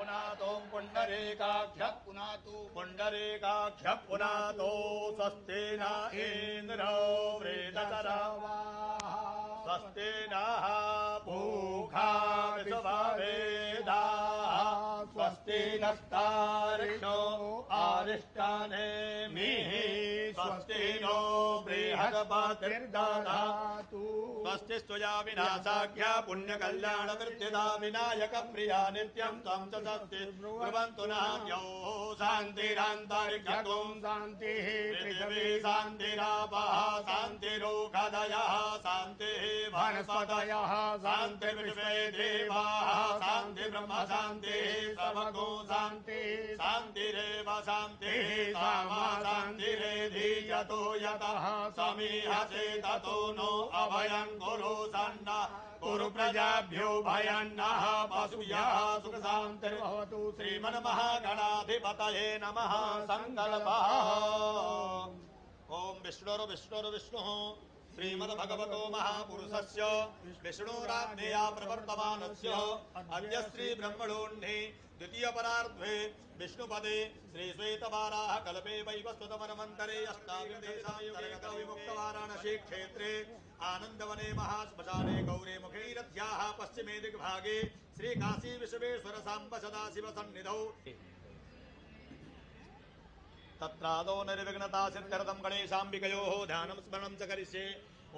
पुनातो पुण्डरीकाख्य पुनातो पुण्डरीकाख्य पुनातो स्वस्ति न इन्द्रो वृद्धकरावा स्वस्ति नः पूषा विश्ववेदाः स्वस्ति नस्तारिणो अरिष्टानेमिः स्वस्ति नो बृहस्पतिर्दधातु स्वस्ति स्वया विनाशाख्या पुण्यकल्याणवृद्धिदा विनायक प्रिया नित्यं त्वं च स्वस्ति ब्रुवन्तु नान्यो शान्तिरान्तरिक्षं शान्तिः पृथिवी शान्तिरापः शान्तिरोषधयः शान्तिः वनस्पतयः शान्तिर्विश्वे देवाः शान्ति ब्रह्म शान्तिः सर्वगो शान्तिः शान्तिरेव शान्तिः सामा शान्तिरेधि यतो यतः समीहसे ततो नो अभयं कुरु सन्नः कुरु प्रजाभ्यो भयन्नः पशुभ्यः सुखशान्तिर्भवतु श्रीमन्महागणाधिपतये नमः सङ्कल्पः ॐ विष्णुर्विष्णुर्विष्णुः श्रीमद्भगवतो महापुरुषस्य विष्णुराज्ञया प्रवर्तमानस्य अद्य श्रीब्रह्मणोऽह्नि द्वितीयपरार्धे विष्णुपदे श्रीश्वेतवाराह कल्पे वैवस्वतमन्वन्तरे अष्टाविंशेशान्तर्गतविमुक्तवाराणसी क्षेत्रे आनन्दवने महाश्मशाने गौरे मुखैरथ्याः पश्चिमे दिग्भागे श्रीकाशी विश्वेश्वर साम्ब सदाशिव सन्निधौ तत्रादौ निर्विघ्नता सिद्ध्यर्थं गणेशाम्बिकयोः ध्यानं स्मरणं च करिष्ये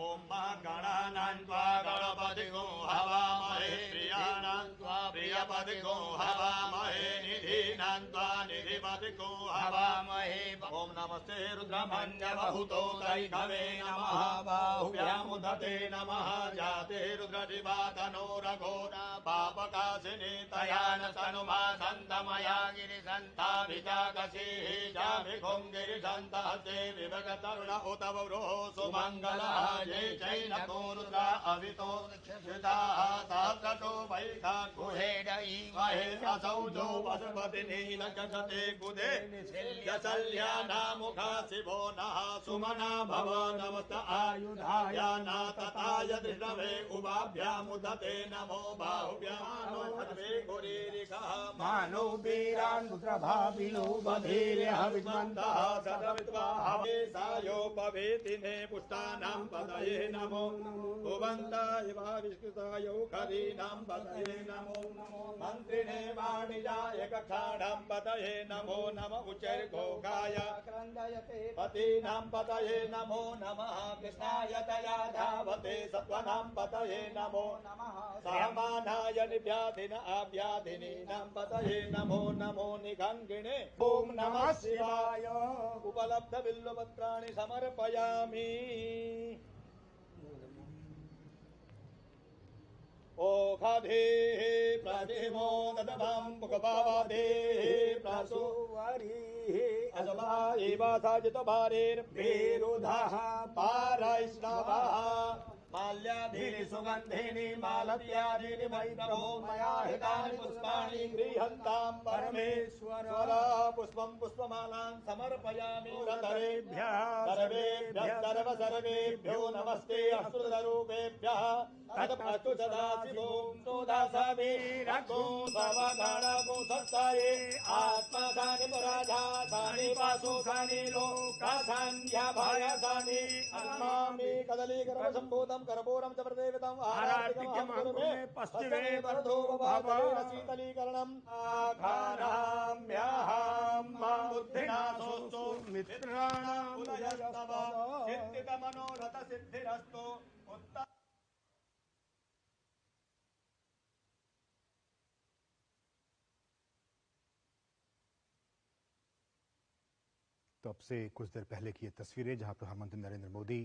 ओम गणानां त्वा गणपतिगो हवामहे प्रियाणां त्वा प्रियपतिगो हवामहे निधीनां त्वा निधिपतिगो हवामहे ओम नमस्ते रुद्रमन्यवहुतो दैघवे नमः बाहुव्यामुदते नमः जाते रुद्रदिवातनो रघोरा पापकाशिनी तयान तनुमा सन्तमया गिरिसन्ताभिजाकसीः जाभिखुं गिरिसन्तहस्ते विभगतरुण उतवरो सुमङ्गलः जय चैनको रुद्रा अवितो क्षुताः सहस्रतो वैखा गुहेड इमहे असौजो पशुपति नीलकशते गुदे यशल्यानामुखा शिवो नः सुमना भव नमस्त आयुधाय नातताय दृष्णवे उभाभ्यामुदते नमो बाहुभ्यानो खड्वे गुरीरिकः मानो वीरान् पुत्रभाविनो बधीर्य हविष्मन्तः सदविद्वा हवे सायोपवेतिने पुष्टानां पदये नमो भुवन्ताय विष्कृताय खरीनां पदये नमो मन्त्रिणे वाणिजाय कक्षाणां पदये नमो नम उच्चैर्घोषाय पतीनां पदये नमो नमः कृष्णाय दया धावते सत्त्वानां पदये नमो नमः सामानाय निव्याधिन आव्याधिनीनां पदये नमो नमो निगङ्गिणे ॐ नमः शिवाय उपलब्ध बिल्वपत्राणि समर्पयामि ओखधेः प्रतिमो ददभं पुकपावधेः प्रसुवरीः अजवा एव साजितभारेर्भेरुधः पारैष्णवः माल्याधीनि सुगन्धिनि मालत्यादीनि वैभवो मया हितानि पुष्पाणि गृह्णन्तां परमेश्वर पुष्पं पुष्पमालां समर्पयामि सर्वेभ्यः सर्वेभ्यो नमस्ते अस्तुतरूपेभ्यः तदस्तु सदाशिवो सुदासवीरको भवगणको सत्ताये आत्मधानि पुराधानि पाशुधानि लोकाधान्यभयधानि अन्मामि कदलीकरं सम्भूतं करपूरं च प्रदेवतं आराधिकं कुरुमे पश्चिमे वरदो भावेन शीतलीकरणम् आघाराम्यहं मां बुद्धिनाशोऽस्तु मित्राणां उदयस्तव सिद्धितमनोरथ सिद्धिरस्तु उत्तम। तो अब से कुछ देर पहले की ये तस्वीरें जहां प्रधानमंत्री नरेंद्र मोदी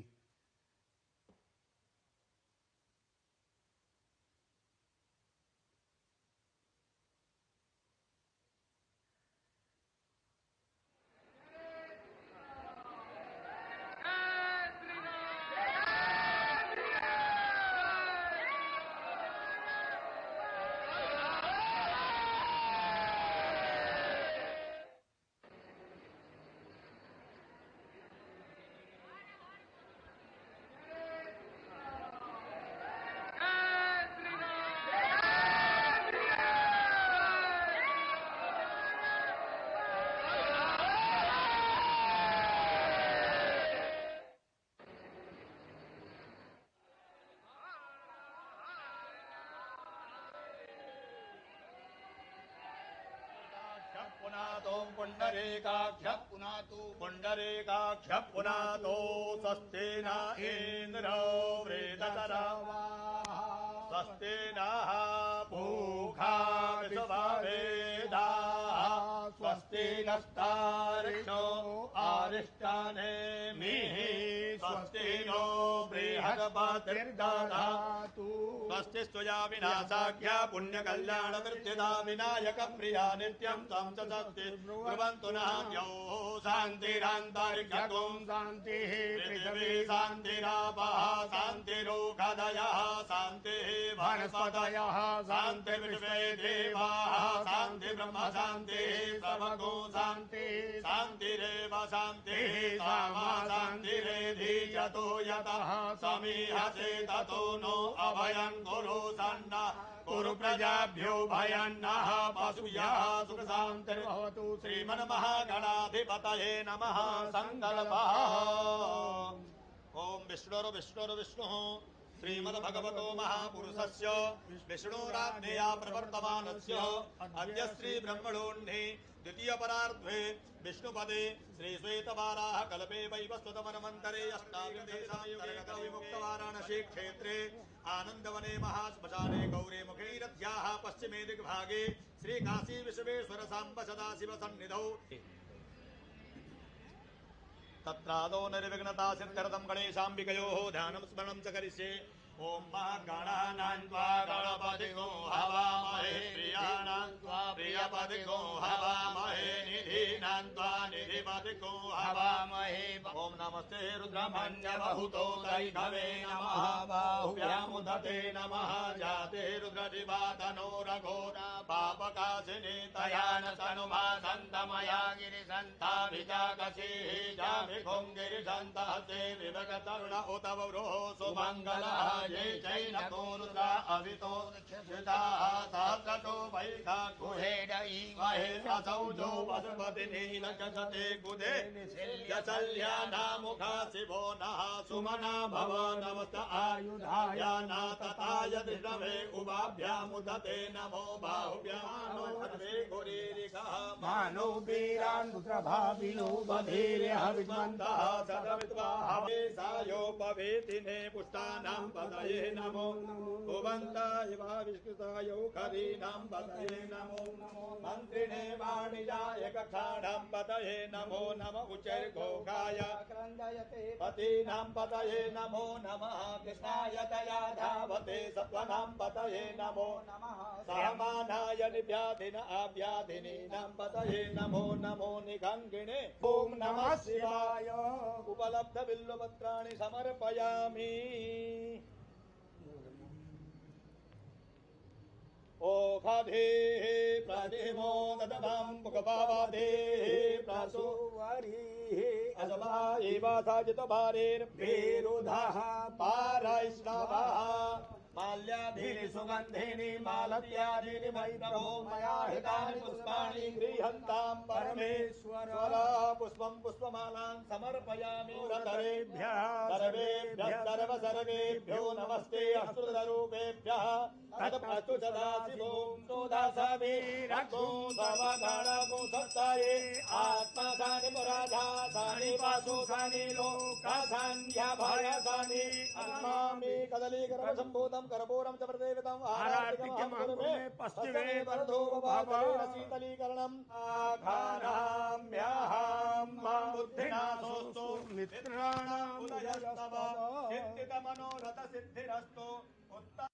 पुनातो पुण्डरीकाक्ष पुनातो पुण्डरीकाक्ष पुनातो स्वस्ति न इन्द्रो वृद्धतरा स्वस्ति नः पूषा विश्ववेदाः स्वस्ति नस्तार्क्ष्यो अरिष्टानेमिः स्वस्ति नो बृहस्पतिर्दधातु स्वस्ति स्वया विनाशाख्या पुण्यकल्याण वृद्धिदा विनायक प्रिया नित्यं त्वं च स्वस्ति ब्रुवन्तु नाद्यौः शान्तिरान्तरिक्षं शान्तिः पृथिवी शान्तिरापः शान्तिरोषधयः शान्तिः वनस्पतयः शान्तिर्विश्वे देवाः शान्ति ब्रह्म शान्तिः सर्वगो शान्तिः शान्तिरेव शान्तिः सामा शान्तिरेधि यतो यतः समीहसे ततो नो अभयं कुरु सन्ना कुरु प्रजाभ्यो भयन्नः पशुभ्यः सुखशान्तिर्भवतु श्रीमन्महागणाधिपतये नमः सङ्कल्पः ॐ विष्णुर्विष्णुर्विष्णुः श्रीमद्भगवतो महापुरुषस्य विष्णुराज्ञया प्रवर्तमानस्य अद्य श्रीब्रह्मणोऽह्नि द्वितीयपरार्ध्वे विष्णुपदे श्रीश्वेतवाराः कल्पे वैवस्वतमन्वन्तरे अष्टादशायुक्तवाराणसी क्षेत्रे आनन्दवने महाश्मशाने गौरे मुखैरथ्याः पश्चिमे दिग्भागे श्रीकाशी विश्वेश्वर साम्ब सदाशिव सन्निधौ तत्रादौ निर्विघ्नता सिद्ध्यर्थं गणेशाम्बिकयोः ध्यानं स्मरणं च करिष्ये ॐ महागणानां त्वा गणपतिगो हवामहे प्रियाणां त्वा प्रियपतिगो हवामहे निधीनां त्वा निधिपतिगो हवामहे ॐ नमस्ते रुद्रमन्यबहुतो दैघवे नमः बाहुव्यामुदते नमः जाते रुद्रजिवातनो रघोरा पापकाशिनी तया न तनुमा सन्तमया गिरिसन्ताभिजाकसीः जामिखुं गिरिसन्तहसे विभगतरुण उत वरोः सुमङ्गलः ये चैनको रुद्रा अवितो श्रिताः सहस्रतो वैखा गुहेड महे असौ जो पशुपति नीलकशते गुदे यशल्यानामुखा शिवो नः सुमना भव नमस्त आयुधाय नातताय दृढवे उभाभ्यामुदते नमो बाहुभ्यानो हरे गुरीरिकः मानो वीरान् रुद्रभाविनो बधीर्यः विद्वन्तः सदविद्वा हवे सायोपवेतिने पुष्टानां पतये नमो भुवन्ताय वा विष्णुताय खरीनां पतये नमो मन्त्रिणे वाणिजाय कक्षाणां पतये नमो नम उच्चैर्घोषाय पतीनां पतये नमो नमः कृष्णाय दया धावते सत्त्वनां पतये नमो नमः सामानाय निव्याधिन आव्याधिनीनां पतये नमो नमो निगङ्गिणे ॐ नमः शिवाय उपलब्ध बिल्वपत्राणि समर्पयामि ओषधेः प्रतिमो ददभां मुखपावादेः प्रसुवरीः अजमा एव साजितभारेर्भेरुधः पारैष्णवः माल्याधीनि सुगन्धीनि मालत्यादीनि वैभवो मया हितानि पुष्पाणि गृह्णन्तां परमेश्वर पुष्पं पुष्पमालां समर्पयामि सर्वेभ्यः सर्वेभ्यो नमस्ते अस्तुतरूपेभ्यः तदस्तु सदाशिवो सोदासवीरक्षो सर्वगणगो सत्ताये आत्मसानि पुराधासानि वासुसानि लोकासान्यभयसानि अन्मामि कदलीगर्भसम्भूतं कर्पूरं च प्रदेवतं आरार्तिकमहं कुरुमे पश्चिमे वरदो भागलेन शीतलीकरणम् आघाराम्यहं मां बुद्धिनाशोऽस्तु मित्राणाम् उदयस्तव चिन्तितमनोरथ सिद्धिरस्तु उत्तम